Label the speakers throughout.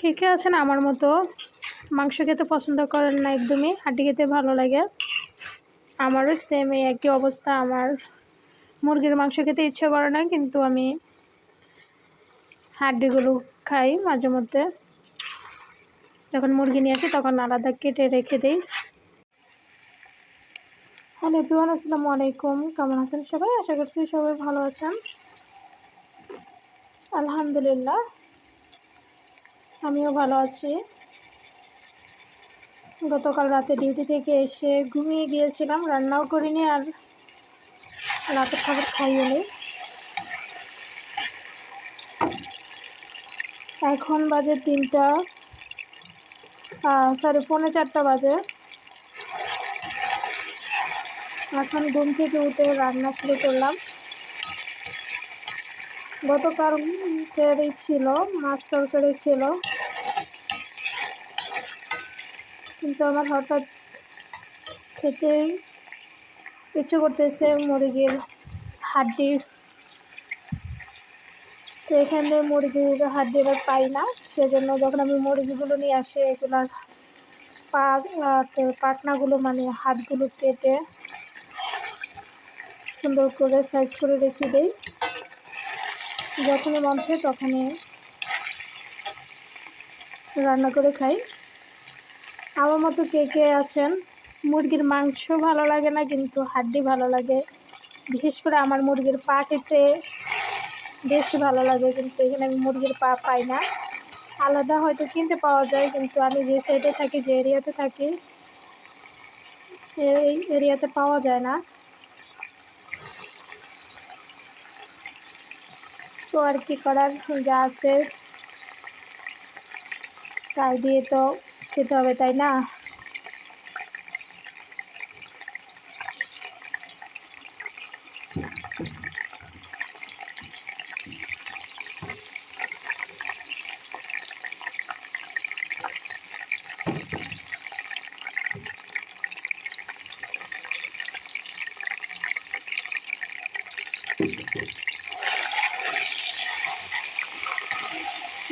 Speaker 1: কে কে আছেন আমার মতো মাংস খেতে পছন্দ করেন না, একদমই হাড্ডি খেতে ভালো লাগে। আমারও সেম এই একই অবস্থা। আমার মুরগির মাংস খেতে ইচ্ছে করে না, কিন্তু আমি হাড্ডিগুলো খাই মাঝে মধ্যে। যখন মুরগি নিয়ে আসি তখন আলাদা কেটে রেখে দিই। হ্যালো এভরিওয়ান, আসসালামু আলাইকুম। কেমন আছেন সবাই? আশা করছি সবাই ভালো আছেন। আলহামদুলিল্লাহ, আমিও ভালো আছি। গতকাল রাতে ডিউটি থেকে এসে ঘুমিয়ে গিয়েছিলাম, রান্নাও করিনি আর রাতের খাবার খাইও নি। এখন বাজে 3টা, পৌনে 4টা বাজে। এখন ঘুম থেকে উঠে রান্না শুরু করলাম। গতকাল ছিল মাছ তরকারি ছিল, কিন্তু আমার হঠাৎ খেতে ইচ্ছে করতেছে মুরগির হাড্ডির। তো এখানে মুরগির হাড্ডি এবার পাই না, সেজন্য যখন আমি মুরগিগুলো নিয়ে আসি এগুলার পাটনাগুলো মানে হাড়গুলো কেটে সুন্দর করে সাইজ করে রেখে দিই। যখনই মন চায় তখনই রান্না করে খাই। আমার মতো কে কে আছেন মুরগির মাংস ভালো লাগে না কিন্তু হাড্ডি ভালো লাগে? বিশেষ করে আমার মুরগির পা খেতে বেশি ভালো লাগে, কিন্তু এখানে আমি মুরগির পা পাই না। আলাদা হয়তো কিনতে পাওয়া যায়, কিন্তু আমি যে সাইডে থাকি, যে এরিয়াতে থাকি, এই এরিয়াতে পাওয়া যায় না। তো আর কি করার, যা আছে তাই দিয়ে তো খেতে হবে, তাই না?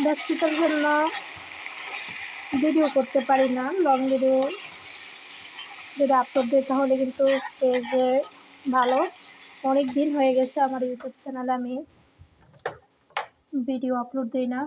Speaker 1: ব্যস্ততার জন্য ভিডিও করতে পারি না। লং ভিডিও যদি আপলোড দিই তাহলে কিন্তু পেজে ভালো। অনেক দিন হয়ে গেছে আমার ইউটিউব চ্যানেলে আমি ভিডিও আপলোড দিই না।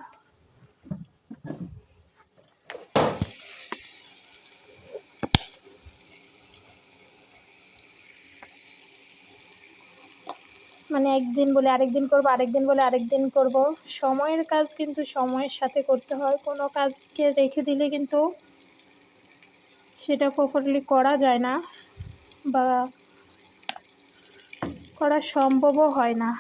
Speaker 1: মানে একদিন বলে আরেকদিন করব, আরেকদিন বলে আরেকদিন করব। সময়ের কাজ কিন্তু সময়ের সাথে করতে হয়। কোনো কাজকে রেখে দিলে কিন্তু সেটা প্রপারলি করা যায় না বা করা সম্ভবও হয় না।